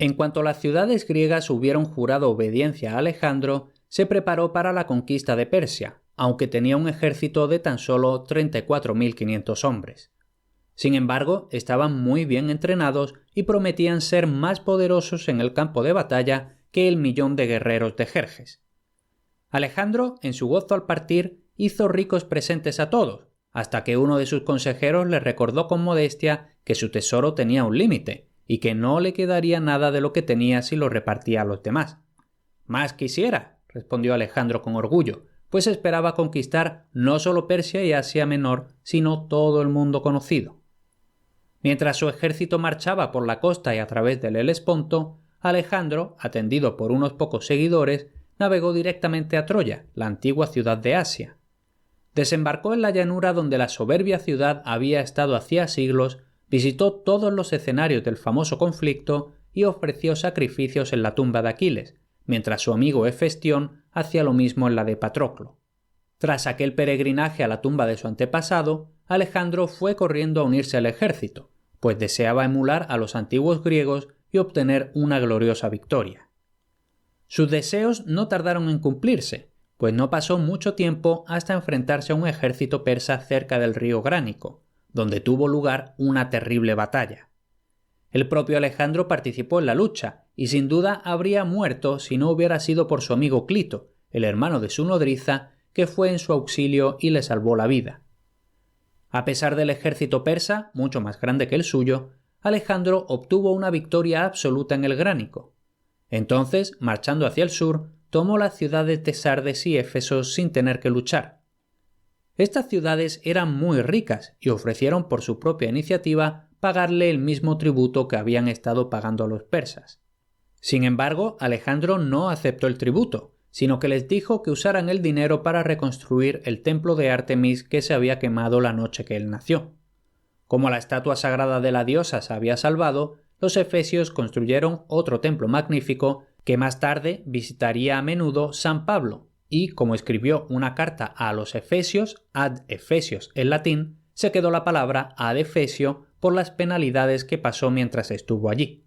En cuanto las ciudades griegas hubieron jurado obediencia a Alejandro, se preparó para la conquista de Persia, aunque tenía un ejército de tan solo 34.500 hombres. Sin embargo, estaban muy bien entrenados y prometían ser más poderosos en el campo de batalla que el 1.000.000 de guerreros de Jerjes. Alejandro, en su gozo al partir, hizo ricos presentes a todos, hasta que uno de sus consejeros le recordó con modestia que su tesoro tenía un límite y que no le quedaría nada de lo que tenía si lo repartía a los demás. «Más quisiera», respondió Alejandro con orgullo, pues esperaba conquistar no solo Persia y Asia Menor, sino todo el mundo conocido. Mientras su ejército marchaba por la costa y a través del Helesponto, Alejandro, atendido por unos pocos seguidores, navegó directamente a Troya, la antigua ciudad de Asia. Desembarcó en la llanura donde la soberbia ciudad había estado hacía siglos, visitó todos los escenarios del famoso conflicto y ofreció sacrificios en la tumba de Aquiles, mientras su amigo Hefestión hacía lo mismo en la de Patroclo. Tras aquel peregrinaje a la tumba de su antepasado, Alejandro fue corriendo a unirse al ejército, pues deseaba emular a los antiguos griegos y obtener una gloriosa victoria. Sus deseos no tardaron en cumplirse, pues no pasó mucho tiempo hasta enfrentarse a un ejército persa cerca del río Gránico, donde tuvo lugar una terrible batalla. El propio Alejandro participó en la lucha y sin duda habría muerto si no hubiera sido por su amigo Clito, el hermano de su nodriza, que fue en su auxilio y le salvó la vida. A pesar del ejército persa, mucho más grande que el suyo, Alejandro obtuvo una victoria absoluta en el Gránico. Entonces, marchando hacia el sur, tomó las ciudades de Sardes y Éfeso sin tener que luchar. Estas ciudades eran muy ricas y ofrecieron por su propia iniciativa pagarle el mismo tributo que habían estado pagando a los persas. Sin embargo, Alejandro no aceptó el tributo, sino que les dijo que usaran el dinero para reconstruir el templo de Artemis que se había quemado la noche que él nació. Como la estatua sagrada de la diosa se había salvado, los efesios construyeron otro templo magnífico que más tarde visitaría a menudo San Pablo y, como escribió una carta a los efesios, ad Efesios en latín, se quedó la palabra ad Efesio por las penalidades que pasó mientras estuvo allí.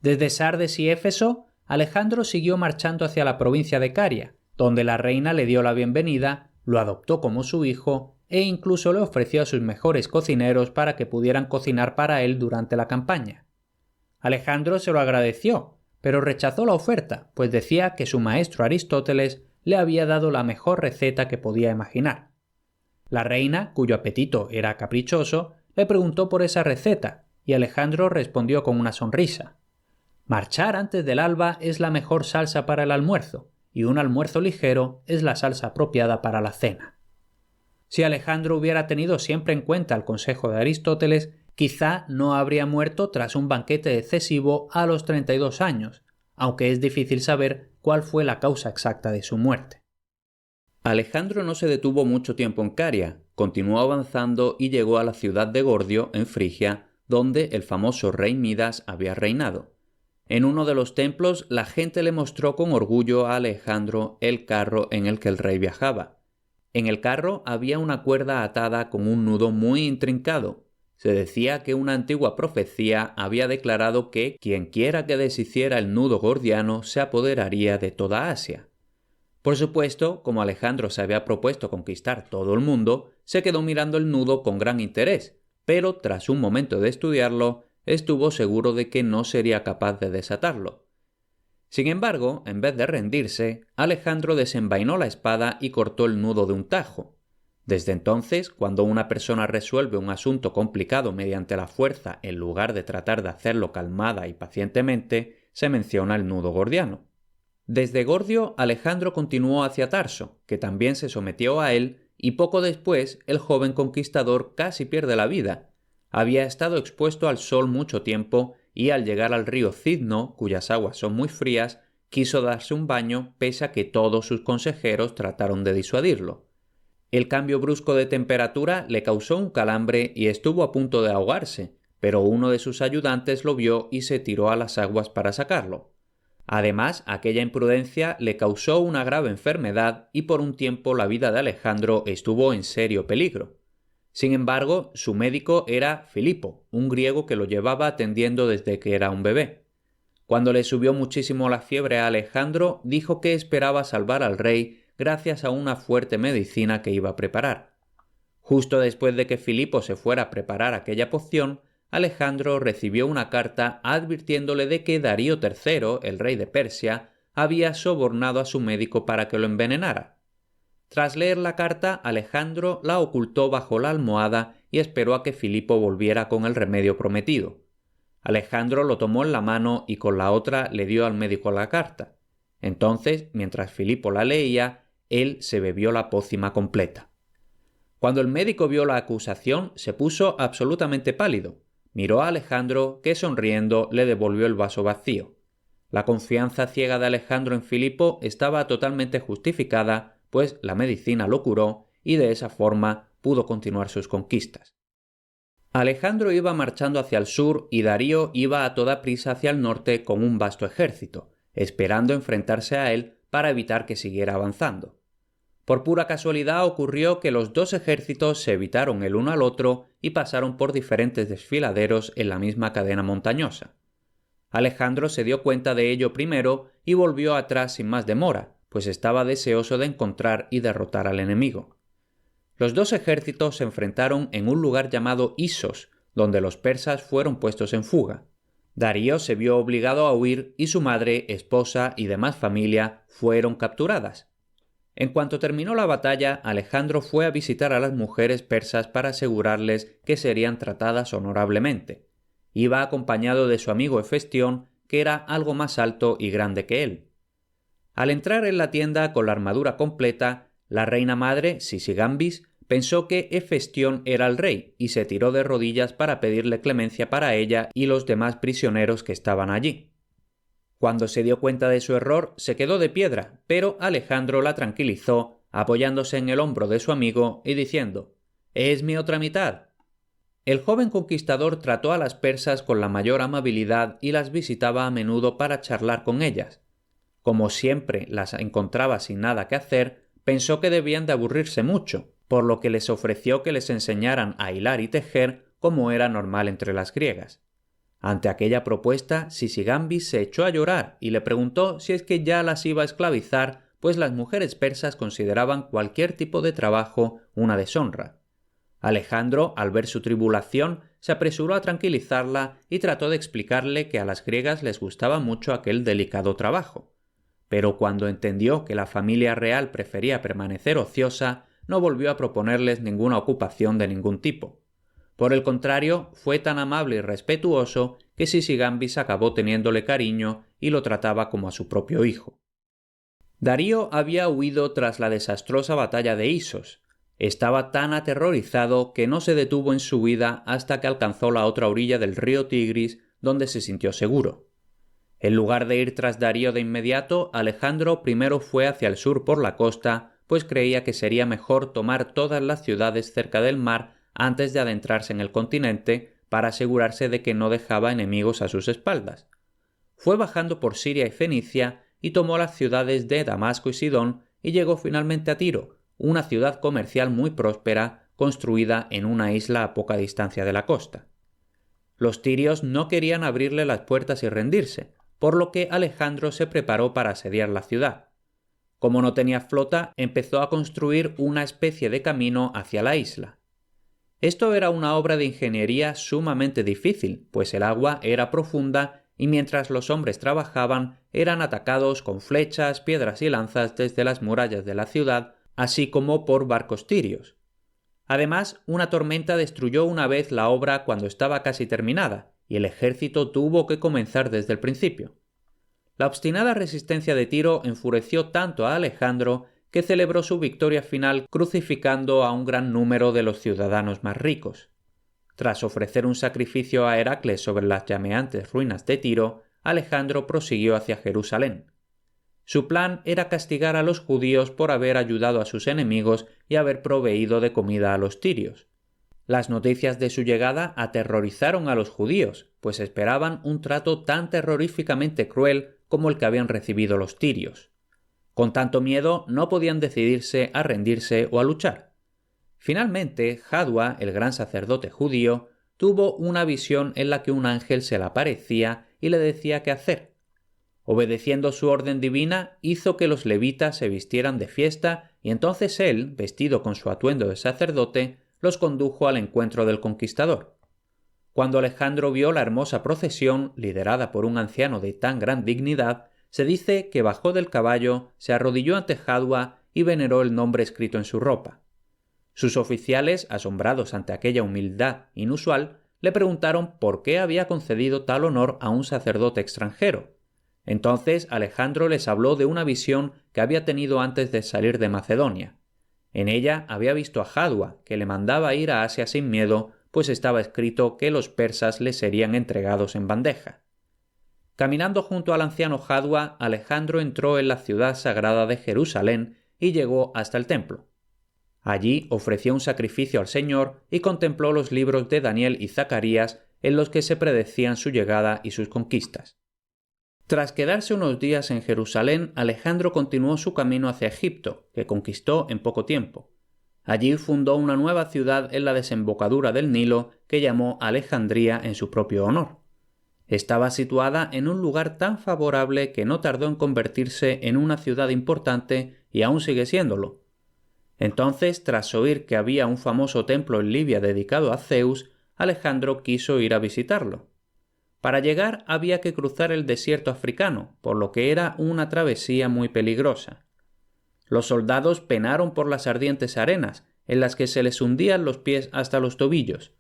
Desde Sardes y Éfeso, Alejandro siguió marchando hacia la provincia de Caria, donde la reina le dio la bienvenida, lo adoptó como su hijo e incluso le ofreció a sus mejores cocineros para que pudieran cocinar para él durante la campaña. Alejandro se lo agradeció, pero rechazó la oferta, pues decía que su maestro Aristóteles le había dado la mejor receta que podía imaginar. La reina, cuyo apetito era caprichoso, le preguntó por esa receta, y Alejandro respondió con una sonrisa. Marchar antes del alba es la mejor salsa para el almuerzo, y un almuerzo ligero es la salsa apropiada para la cena. Si Alejandro hubiera tenido siempre en cuenta el consejo de Aristóteles, quizá no habría muerto tras un banquete excesivo a los 32 años, aunque es difícil saber cuál fue la causa exacta de su muerte. Alejandro no se detuvo mucho tiempo en Caria, continuó avanzando y llegó a la ciudad de Gordio, en Frigia, donde el famoso rey Midas había reinado. En uno de los templos, la gente le mostró con orgullo a Alejandro el carro en el que el rey viajaba. En el carro había una cuerda atada con un nudo muy intrincado. Se decía que una antigua profecía había declarado que quienquiera que deshiciera el nudo gordiano se apoderaría de toda Asia. Por supuesto, como Alejandro se había propuesto conquistar todo el mundo, se quedó mirando el nudo con gran interés, pero tras un momento de estudiarlo, estuvo seguro de que no sería capaz de desatarlo. Sin embargo, en vez de rendirse, Alejandro desenvainó la espada y cortó el nudo de un tajo. Desde entonces, cuando una persona resuelve un asunto complicado mediante la fuerza en lugar de tratar de hacerlo calmada y pacientemente, se menciona el nudo gordiano. Desde Gordio, Alejandro continuó hacia Tarso, que también se sometió a él, y poco después el joven conquistador casi pierde la vida. Había estado expuesto al sol mucho tiempo y al llegar al río Cidno, cuyas aguas son muy frías, quiso darse un baño pese a que todos sus consejeros trataron de disuadirlo. El cambio brusco de temperatura le causó un calambre y estuvo a punto de ahogarse, pero uno de sus ayudantes lo vio y se tiró a las aguas para sacarlo. Además, aquella imprudencia le causó una grave enfermedad y por un tiempo la vida de Alejandro estuvo en serio peligro. Sin embargo, su médico era Filipo, un griego que lo llevaba atendiendo desde que era un bebé. Cuando le subió muchísimo la fiebre a Alejandro, dijo que esperaba salvar al rey gracias a una fuerte medicina que iba a preparar. Justo después de que Filipo se fuera a preparar aquella poción, Alejandro recibió una carta advirtiéndole de que Darío III, el rey de Persia, había sobornado a su médico para que lo envenenara. Tras leer la carta, Alejandro la ocultó bajo la almohada y esperó a que Filipo volviera con el remedio prometido. Alejandro lo tomó en la mano y con la otra le dio al médico la carta. Entonces, mientras Filipo la leía, él se bebió la pócima completa. Cuando el médico vio la acusación, se puso absolutamente pálido. Miró a Alejandro, que sonriendo le devolvió el vaso vacío. La confianza ciega de Alejandro en Filipo estaba totalmente justificada, pues la medicina lo curó y de esa forma pudo continuar sus conquistas. Alejandro iba marchando hacia el sur y Darío iba a toda prisa hacia el norte con un vasto ejército, esperando enfrentarse a él para evitar que siguiera avanzando. Por pura casualidad ocurrió que los dos ejércitos se evitaron el uno al otro y pasaron por diferentes desfiladeros en la misma cadena montañosa. Alejandro se dio cuenta de ello primero y volvió atrás sin más demora, pues estaba deseoso de encontrar y derrotar al enemigo. Los dos ejércitos se enfrentaron en un lugar llamado Isos, donde los persas fueron puestos en fuga. Darío se vio obligado a huir y su madre, esposa y demás familia fueron capturadas. En cuanto terminó la batalla, Alejandro fue a visitar a las mujeres persas para asegurarles que serían tratadas honorablemente. Iba acompañado de su amigo Hefestión, que era algo más alto y grande que él. Al entrar en la tienda con la armadura completa, la reina madre, Sisigambis, pensó que Hefestión era el rey y se tiró de rodillas para pedirle clemencia para ella y los demás prisioneros que estaban allí. Cuando se dio cuenta de su error, se quedó de piedra, pero Alejandro la tranquilizó, apoyándose en el hombro de su amigo y diciendo: «Es mi otra mitad». El joven conquistador trató a las persas con la mayor amabilidad y las visitaba a menudo para charlar con ellas. Como siempre las encontraba sin nada que hacer, pensó que debían de aburrirse mucho, por lo que les ofreció que les enseñaran a hilar y tejer como era normal entre las griegas. Ante aquella propuesta, Sisigambis se echó a llorar y le preguntó si es que ya las iba a esclavizar, pues las mujeres persas consideraban cualquier tipo de trabajo una deshonra. Alejandro, al ver su tribulación, se apresuró a tranquilizarla y trató de explicarle que a las griegas les gustaba mucho aquel delicado trabajo. Pero cuando entendió que la familia real prefería permanecer ociosa, no volvió a proponerles ninguna ocupación de ningún tipo. Por el contrario, fue tan amable y respetuoso que Sisigambis acabó teniéndole cariño y lo trataba como a su propio hijo. Darío había huido tras la desastrosa batalla de Isos. Estaba tan aterrorizado que no se detuvo en su huida hasta que alcanzó la otra orilla del río Tigris, donde se sintió seguro. En lugar de ir tras Darío de inmediato, Alejandro primero fue hacia el sur por la costa, pues creía que sería mejor tomar todas las ciudades cerca del mar antes de adentrarse en el continente, para asegurarse de que no dejaba enemigos a sus espaldas. Fue bajando por Siria y Fenicia y tomó las ciudades de Damasco y Sidón y llegó finalmente a Tiro, una ciudad comercial muy próspera construida en una isla a poca distancia de la costa. Los tirios no querían abrirle las puertas y rendirse, por lo que Alejandro se preparó para asediar la ciudad. Como no tenía flota, empezó a construir una especie de camino hacia la isla. Esto era una obra de ingeniería sumamente difícil, pues el agua era profunda y mientras los hombres trabajaban eran atacados con flechas, piedras y lanzas desde las murallas de la ciudad, así como por barcos tirios. Además, una tormenta destruyó una vez la obra cuando estaba casi terminada, y el ejército tuvo que comenzar desde el principio. La obstinada resistencia de Tiro enfureció tanto a Alejandro que celebró su victoria final crucificando a un gran número de los ciudadanos más ricos. Tras ofrecer un sacrificio a Heracles sobre las llameantes ruinas de Tiro, Alejandro prosiguió hacia Jerusalén. Su plan era castigar a los judíos por haber ayudado a sus enemigos y haber proveído de comida a los tirios. Las noticias de su llegada aterrorizaron a los judíos, pues esperaban un trato tan terroríficamente cruel como el que habían recibido los tirios. Con tanto miedo no podían decidirse a rendirse o a luchar. Finalmente, Jadua, el gran sacerdote judío, tuvo una visión en la que un ángel se le aparecía y le decía qué hacer, Obedeciendo su orden divina, hizo que los levitas se vistieran de fiesta y entonces él, vestido con su atuendo de sacerdote, los condujo al encuentro del conquistador. Cuando Alejandro vio la hermosa procesión, liderada por un anciano de tan gran dignidad, se dice que bajó del caballo, se arrodilló ante Jadua y veneró el nombre escrito en su ropa. Sus oficiales, asombrados ante aquella humildad inusual, le preguntaron por qué había concedido tal honor a un sacerdote extranjero. Entonces Alejandro les habló de una visión que había tenido antes de salir de Macedonia. En ella había visto a Jadua, que le mandaba ir a Asia sin miedo, pues estaba escrito que los persas le serían entregados en bandeja. Caminando junto al anciano Jadua, Alejandro entró en la ciudad sagrada de Jerusalén y llegó hasta el templo. Allí ofreció un sacrificio al Señor y contempló los libros de Daniel y Zacarías en los que se predecían su llegada y sus conquistas. Tras quedarse unos días en Jerusalén, Alejandro continuó su camino hacia Egipto, que conquistó en poco tiempo. Allí fundó una nueva ciudad en la desembocadura del Nilo que llamó Alejandría en su propio honor. Estaba situada en un lugar tan favorable que no tardó en convertirse en una ciudad importante y aún sigue siéndolo. Entonces, tras oír que había un famoso templo en Libia dedicado a Zeus, Alejandro quiso ir a visitarlo. Para llegar había que cruzar el desierto africano, por lo que era una travesía muy peligrosa. Los soldados penaron por las ardientes arenas, en las que se les hundían los pies hasta los tobillos.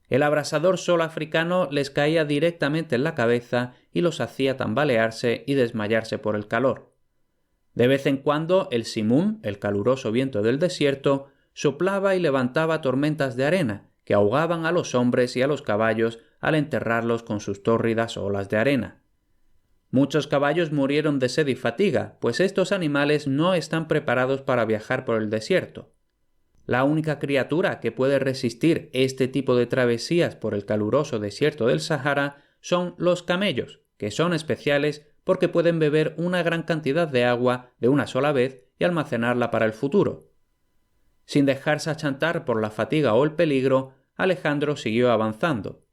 El abrasador sol africano les caía directamente en la cabeza y los hacía tambalearse y desmayarse por el calor. De vez en cuando el simún, el caluroso viento del desierto, soplaba y levantaba tormentas de arena, que ahogaban a los hombres y a los caballos al enterrarlos con sus tórridas olas de arena. Muchos caballos murieron de sed y fatiga, pues estos animales no están preparados para viajar por el desierto. La única criatura que puede resistir este tipo de travesías por el caluroso desierto del Sahara son los camellos, que son especiales porque pueden beber una gran cantidad de agua de una sola vez y almacenarla para el futuro. Sin dejarse achantar por la fatiga o el peligro, Alejandro siguió avanzando.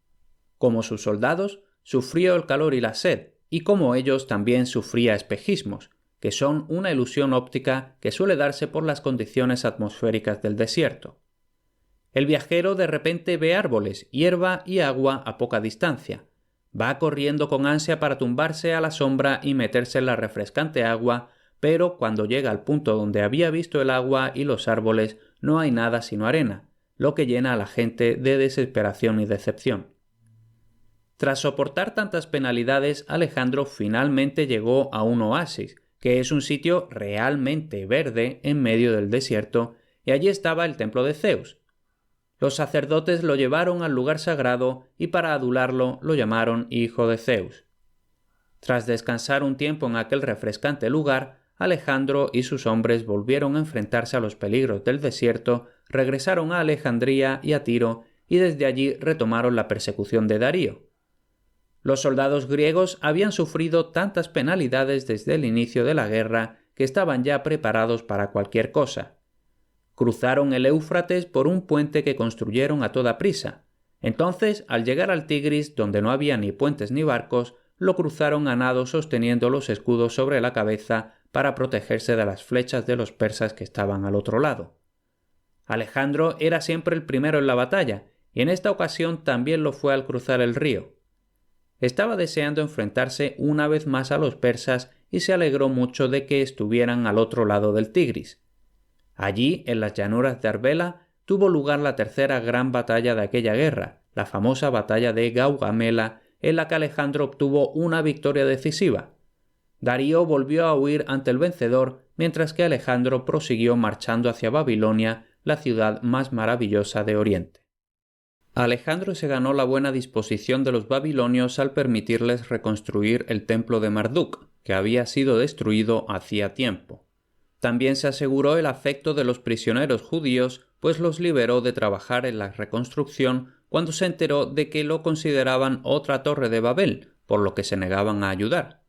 Como sus soldados, sufrió el calor y la sed, y como ellos también sufría espejismos, que son una ilusión óptica que suele darse por las condiciones atmosféricas del desierto. El viajero de repente ve árboles, hierba y agua a poca distancia. Va corriendo con ansia para tumbarse a la sombra y meterse en la refrescante agua, pero cuando llega al punto donde había visto el agua y los árboles no hay nada sino arena, lo que llena a la gente de desesperación y decepción. Tras soportar tantas penalidades, Alejandro finalmente llegó a un oasis, que es un sitio realmente verde en medio del desierto, y allí estaba el templo de Zeus. Los sacerdotes lo llevaron al lugar sagrado y para adularlo lo llamaron Hijo de Zeus. Tras descansar un tiempo en aquel refrescante lugar, Alejandro y sus hombres volvieron a enfrentarse a los peligros del desierto, regresaron a Alejandría y a Tiro y desde allí retomaron la persecución de Darío. Los soldados griegos habían sufrido tantas penalidades desde el inicio de la guerra que estaban ya preparados para cualquier cosa. Cruzaron el Éufrates por un puente que construyeron a toda prisa. Entonces, al llegar al Tigris, donde no había ni puentes ni barcos, lo cruzaron a nado sosteniendo los escudos sobre la cabeza para protegerse de las flechas de los persas que estaban al otro lado. Alejandro era siempre el primero en la batalla, y en esta ocasión también lo fue al cruzar el río. Estaba deseando enfrentarse una vez más a los persas y se alegró mucho de que estuvieran al otro lado del Tigris. Allí, en las llanuras de Arbela, tuvo lugar la tercera gran batalla de aquella guerra, la famosa batalla de Gaugamela, en la que Alejandro obtuvo una victoria decisiva. Darío volvió a huir ante el vencedor, mientras que Alejandro prosiguió marchando hacia Babilonia, la ciudad más maravillosa de Oriente. Alejandro se ganó la buena disposición de los babilonios al permitirles reconstruir el templo de Marduk, que había sido destruido hacía tiempo. También se aseguró el afecto de los prisioneros judíos, pues los liberó de trabajar en la reconstrucción cuando se enteró de que lo consideraban otra torre de Babel, por lo que se negaban a ayudar.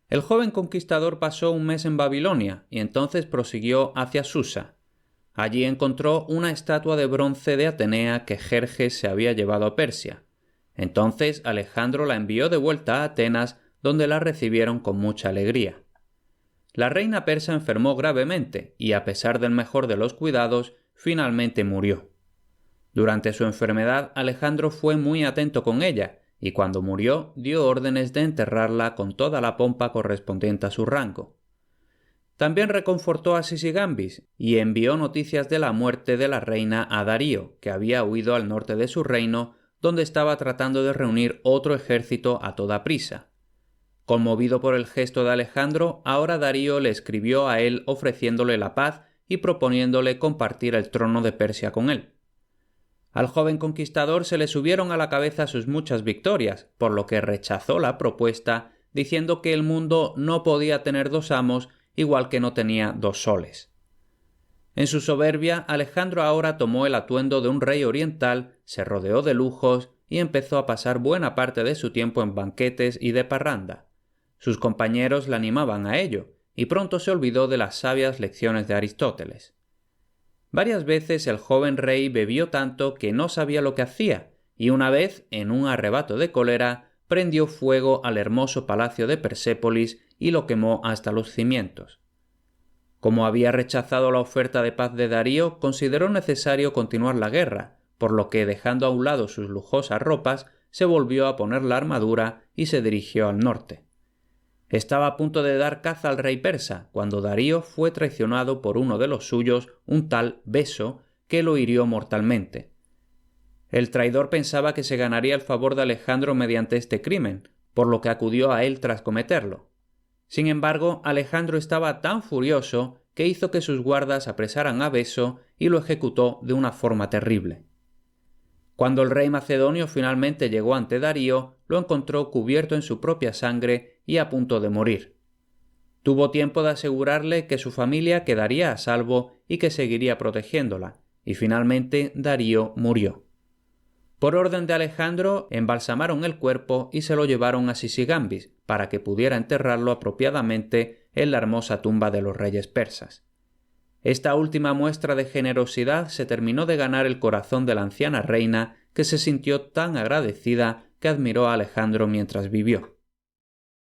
El joven conquistador pasó un mes en Babilonia y entonces prosiguió hacia Susa. Allí encontró una estatua de bronce de Atenea que Jerjes se había llevado a Persia. Entonces Alejandro la envió de vuelta a Atenas donde la recibieron con mucha alegría. La reina persa enfermó gravemente y, a pesar del mejor de los cuidados, finalmente murió. Durante su enfermedad, Alejandro fue muy atento con ella y cuando murió dio órdenes de enterrarla con toda la pompa correspondiente a su rango. También reconfortó a Sisigambis y envió noticias de la muerte de la reina a Darío, que había huido al norte de su reino, donde estaba tratando de reunir otro ejército a toda prisa. Conmovido por el gesto de Alejandro, ahora Darío le escribió a él ofreciéndole la paz y proponiéndole compartir el trono de Persia con él. Al joven conquistador se le subieron a la cabeza sus muchas victorias, por lo que rechazó la propuesta, diciendo que el mundo no podía tener dos amos, igual que no tenía dos soles. En su soberbia, Alejandro ahora tomó el atuendo de un rey oriental, se rodeó de lujos y empezó a pasar buena parte de su tiempo en banquetes y de parranda. Sus compañeros le animaban a ello, y pronto se olvidó de las sabias lecciones de Aristóteles. Varias veces el joven rey bebió tanto que no sabía lo que hacía, y una vez, en un arrebato de cólera, prendió fuego al hermoso palacio de Persépolis y lo quemó hasta los cimientos. Como había rechazado la oferta de paz de Darío, consideró necesario continuar la guerra, por lo que, dejando a un lado sus lujosas ropas, se volvió a poner la armadura y se dirigió al norte. Estaba a punto de dar caza al rey persa, cuando Darío fue traicionado por uno de los suyos, un tal Beso, que lo hirió mortalmente. El traidor pensaba que se ganaría el favor de Alejandro mediante este crimen, por lo que acudió a él tras cometerlo. Sin embargo, Alejandro estaba tan furioso que hizo que sus guardas apresaran a Beso y lo ejecutó de una forma terrible. Cuando el rey macedonio finalmente llegó ante Darío, lo encontró cubierto en su propia sangre y a punto de morir. Tuvo tiempo de asegurarle que su familia quedaría a salvo y que seguiría protegiéndola, y finalmente Darío murió. Por orden de Alejandro, embalsamaron el cuerpo y se lo llevaron a Sisigambis para que pudiera enterrarlo apropiadamente en la hermosa tumba de los reyes persas. Esta última muestra de generosidad se terminó de ganar el corazón de la anciana reina, que se sintió tan agradecida que admiró a Alejandro mientras vivió.